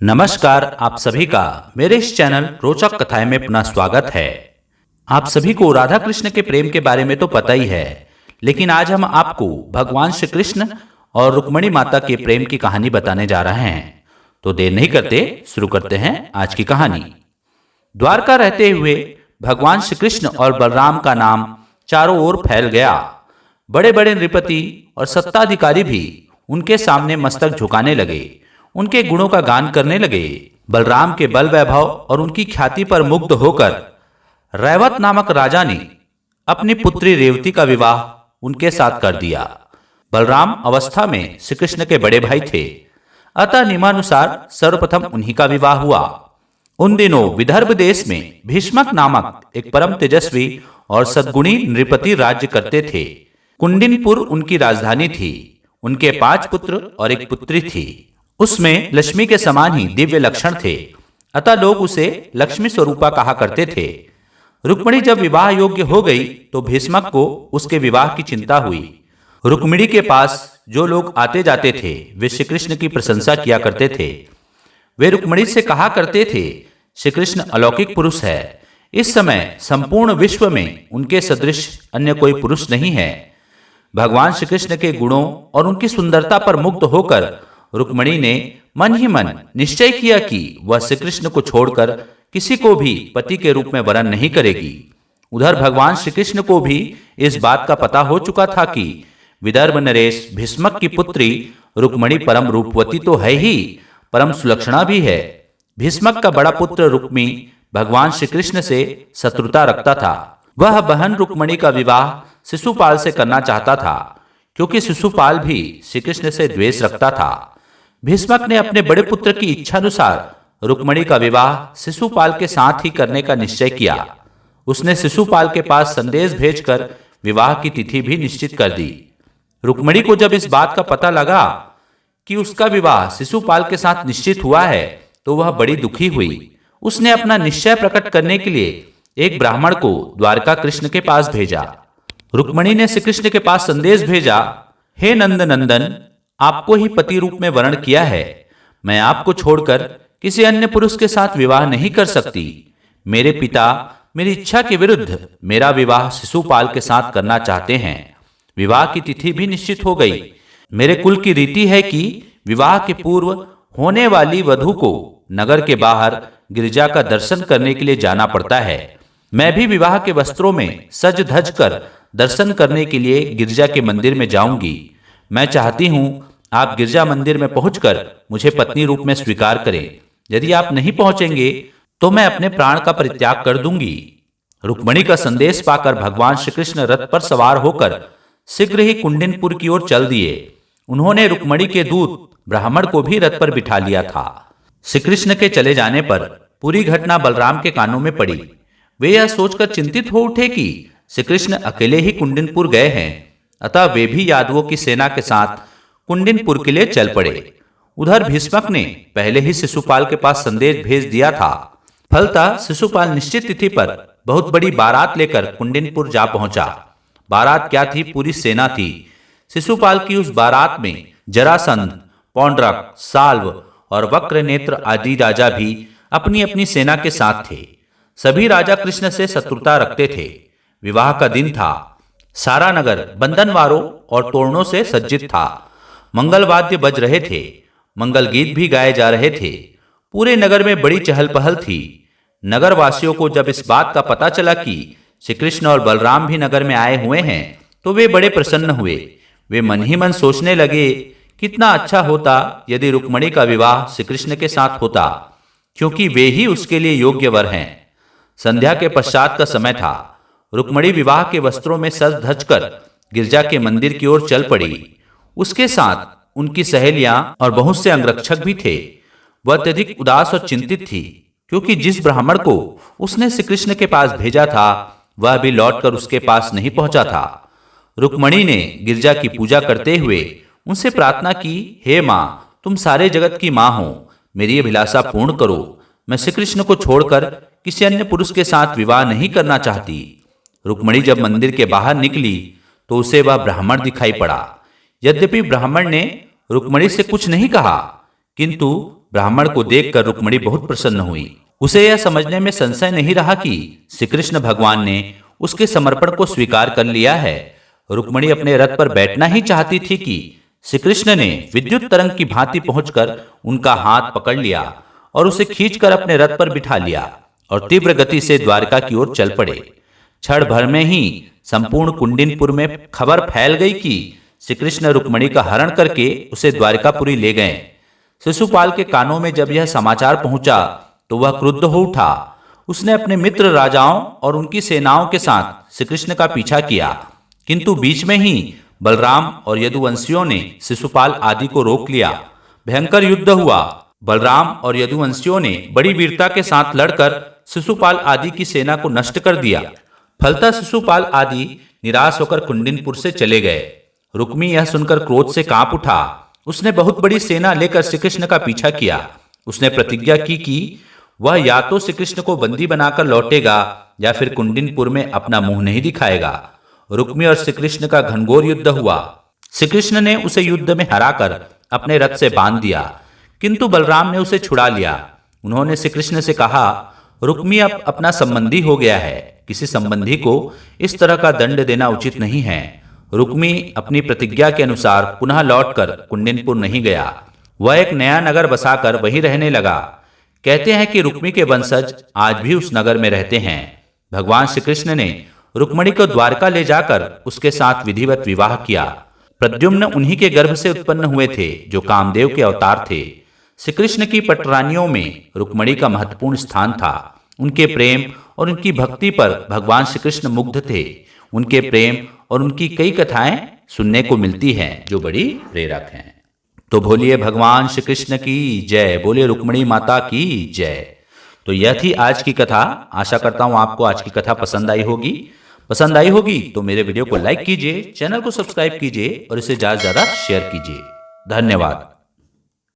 नमस्कार, आप सभी का मेरे इस चैनल रोचक कथाएं में पुनः स्वागत है। आप सभी को राधा कृष्ण के प्रेम के बारे में तो पता ही है, लेकिन आज हम आपको भगवान श्री कृष्ण और रुक्मिणी माता के प्रेम की कहानी बताने जा रहे हैं। तो देर नहीं करते, शुरू करते हैं आज की कहानी। द्वारका रहते हुए भगवान श्री कृष्ण और बलराम का नाम चारों ओर फैल गया। बड़े बड़े नृपति और सत्ताधिकारी भी उनके सामने मस्तक झुकाने लगे, उनके गुणों का गान करने लगे। बलराम के बल वैभव और उनकी ख्याति पर मुग्ध होकर रैवत नामक राजा ने अपनी पुत्री रेवती का विवाह उनके साथ कर दिया। बलराम अवस्था में श्री कृष्ण के बड़े भाई थे, अतः नियमानुसार सर्वप्रथम उन्हीं का विवाह हुआ। उन दिनों विदर्भ देश में भीष्मक नामक एक परम तेजस्वी और सद्गुणी नृपति राज्य करते थे। कुंडिनपुर उनकी राजधानी थी। उनके 5 पुत्र और एक पुत्री थी। उसमें लक्ष्मी के समान ही दिव्य लक्षण थे, अतः लोग उसे लक्ष्मी स्वरूपा कहा करते थे। रुक्मिणी जब विवाह योग्य हो गई तो भीष्मक को उसके विवाह की चिंता हुई। रुक्मिणी के पास जो लोग आते जाते थे वे श्री कृष्ण की प्रशंसा किया करते थे। वे रुक्मिणी से कहा करते थे, श्री कृष्ण अलौकिक पुरुष है। इस समय संपूर्ण विश्व में उनके सदृश अन्य कोई पुरुष नहीं है। भगवान श्री कृष्ण के गुणों और उनकी सुंदरता पर मुग्ध होकर रुक्मिणी ने मन ही मन निश्चय किया कि वह श्री कृष्ण को छोड़कर किसी को भी पति के रूप में वरण नहीं करेगी। उधर भगवान श्री कृष्ण को भी इस बात का पता हो चुका था कि विदर्भ नरेश भीष्मक की पुत्री रुक्मिणी परम रूपवती तो है ही, परम सुलक्षणा भी है। भीष्मक का बड़ा पुत्र रुक्मी भगवान श्री कृष्ण से शत्रुता रखता था। वह बहन रुक्मिणी का विवाह शिशुपाल से करना चाहता था, क्योंकि शिशुपाल भी श्री कृष्ण से द्वेष रखता था। भीष्मक ने अपने बड़े पुत्र की इच्छानुसार रुक्मिणी का विवाह शिशुपाल के साथ ही करने का निश्चय किया। उसने शिशुपाल के पास संदेश भेजकर विवाह की तिथि भी निश्चित कर दी। रुक्मिणी को जब इस बात का पता लगा कि उसका विवाह शिशुपाल के साथ निश्चित हुआ है तो वह बड़ी दुखी हुई। उसने अपना निश्चय प्रकट करने के लिए एक ब्राह्मण को द्वारका कृष्ण के पास भेजा। रुक्मिणी ने श्री कृष्ण के पास संदेश भेजा, हे नंद नंदन, आपको ही पति रूप में वर्ण किया है। मैं आपको छोड़कर किसी अन्य पुरुष के साथ विवाह नहीं कर सकती। मेरे पिता मेरी इच्छा के विरुद्ध मेरा विवाह शिशुपाल के साथ करना चाहते हैं। विवाह की तिथि भी निश्चित हो गई। मेरे कुल की रीति है कि विवाह के पूर्व होने वाली वधू को नगर के बाहर गिरजा का दर्शन करने के लिए जाना पड़ता है। मैं भी विवाह के वस्त्रों में सज धज कर दर्शन करने के लिए गिरजा के मंदिर में जाऊंगी। मैं चाहती हूँ आप गिरजा मंदिर में पहुंचकर मुझे पत्नी रूप में स्वीकार करें। यदि आप नहीं पहुंचेंगे तो मैं अपने प्राण का परित्याग कर दूंगी। रुक्मिणी का संदेश पाकर भगवान श्री कृष्ण रथ पर सवार होकर शीघ्र ही कुंडिनपुर की ओर चल दिए। उन्होंने रुक्मिणी के दूत ब्राह्मण को भी रथ पर बिठा लिया था। श्री कृष्ण के चले जाने पर पूरी घटना बलराम के कानों में पड़ी। वे यह सोचकर चिंतित हो उठे कि श्री कृष्ण अकेले ही कुंडिनपुर गए हैं, अतः वे भी यादवों की सेना के साथ कुंडिनपुर के लिए चल पड़े। उधर भीष्मक ने पहले ही शिशुपाल के पास संदेश भेज दिया था। फलतः शिशुपाल निश्चित तिथि पर बहुत बड़ी बारात लेकर कुंडिनपुर जा पहुंचा। बारात क्या थी, पूरी सेना थी। शिशुपाल की उस बारात में जरासंध, पौंड्रक, साल्व और वक्र नेत्र आदि राजा भी अपनी अपनी सेना के साथ थे। सभी राजा कृष्ण से शत्रुता रखते थे। विवाह का दिन था। सारा नगर बंधनवारों और तोरणों से सज्जित था। मंगल वाद्य बज रहे थे, मंगल गीत भी गाए जा रहे थे। पूरे नगर में बड़ी चहल पहल थी। नगर वासियों को जब इस बात का पता चला कि श्री कृष्ण और बलराम भी नगर में आए हुए हैं तो वे बड़े प्रसन्न हुए। वे मन ही मन सोचने लगे, कितना अच्छा होता यदि रुक्मिणी का विवाह श्री कृष्ण के साथ होता, क्योंकि वे ही उसके लिए योग्य वर हैं। संध्या के पश्चात का समय था। रुक्मिणी विवाह के वस्त्रों में सज धज कर गिरजा के मंदिर की ओर चल पड़ी। उसके साथ उनकी सहेलियां और बहुत से अंगरक्षक भी थे। वह अत्यधिक उदास और चिंतित थी, क्योंकि जिस ब्राह्मण को उसने श्री कृष्ण के पास भेजा था वह भी लौटकर उसके पास नहीं पहुंचा था। रुक्मिणी ने गिरजा की पूजा करते हुए उनसे प्रार्थना की, हे माँ, तुम सारे जगत की माँ हो, मेरी अभिलाषा पूर्ण करो। मैं श्री कृष्ण को छोड़कर किसी अन्य पुरुष के साथ विवाह नहीं करना चाहती। रुक्मिणी जब मंदिर के बाहर निकली तो उसे वह ब्राह्मण दिखाई पड़ा। यद्यपि ब्राह्मण ने रुक्मिणी से कुछ नहीं कहा, किंतु ब्राह्मण को देखकर रुक्मिणी बहुत प्रसन्न हुई। उसे यह समझने में संशय नहीं रहा कि श्री कृष्ण भगवान ने उसके समर्पण को स्वीकार कर लिया है। रुक्मिणी अपने रथ पर बैठना ही चाहती थी कि श्री कृष्ण ने विद्युत तरंग की भांति पहुंचकर उनका हाथ पकड़ लिया और उसे खींचकर अपने रथ पर बिठा लिया और तीव्र गति से द्वारका की ओर चल पड़े। क्षण भर में ही संपूर्ण कुंडिनपुर में खबर फैल गई कि श्री कृष्ण रुक्मिणी का हरण करके उसे द्वारकापुरी ले गए। शिशुपाल के कानों में जब यह समाचार पहुंचा तो वह क्रुद्ध हो उठा। उसने अपने मित्र राजाओं और उनकी सेनाओं के साथ श्री कृष्ण का पीछा किया, किंतु बीच में ही बलराम और यदुवंशियों ने शिशुपाल आदि को रोक लिया। भयंकर युद्ध हुआ। बलराम और यदुवंशियों ने बड़ी वीरता के साथ लड़कर शिशुपाल आदि की सेना को नष्ट कर दिया। फलतः शिशुपाल आदि निराश होकर कुंडिनपुर से चले गए। रुक्मी यह सुनकर क्रोध से कांप उठा। उसने बहुत बड़ी सेना लेकर श्री कृष्ण का पीछा किया। उसने प्रतिज्ञा की कि वह या तो श्री कृष्ण को बंदी बनाकर लौटेगा या फिर कुंडिनपुर में अपना मुंह नहीं दिखाएगा। रुक्मी और श्री कृष्ण का घनघोर युद्ध हुआ। श्री कृष्ण ने उसे युद्ध में हराकर अपने रथ से बांध दिया, किंतु बलराम ने उसे छुड़ा लिया। उन्होंने श्री कृष्ण से कहा, रुक्मी अब अपना संबंधी हो गया है, किसी संबंधी को इस तरह का दंड देना उचित नहीं है। रुक्मी अपनी प्रतिज्ञा के अनुसार पुनः लौटकर कुंडिनपुर नहीं गया। वह एक नया नगर बसाकर वहीं रहने लगा। कहते हैं कि रुक्मी के वंशज आज भी उस नगर में रहते हैं। भगवान श्री कृष्ण ने रुक्मिणी को द्वारका ले जाकर उसके साथ विधिवत विवाह किया। प्रद्युम्न उन्हीं के गर्भ से उत्पन्न हुए थे जो कामदेव के अवतार थे। श्री कृष्ण की पटरानियों में रुक्मिणी का महत्वपूर्ण स्थान था। उनके प्रेम और उनकी भक्ति पर भगवान श्री कृष्ण मुग्ध थे। उनके प्रेम और उनकी कई कथाएं सुनने को मिलती हैं जो बड़ी प्रेरक हैं। तो बोलिए भगवान श्री कृष्ण की जय, बोले रुक्मिणी माता की जय। तो यह थी आज की कथा। आशा करता हूं आपको आज की कथा पसंद आई होगी तो मेरे वीडियो को लाइक कीजिए, चैनल को सब्सक्राइब कीजिए और इसे ज्यादा से ज्यादा शेयर कीजिए। धन्यवाद।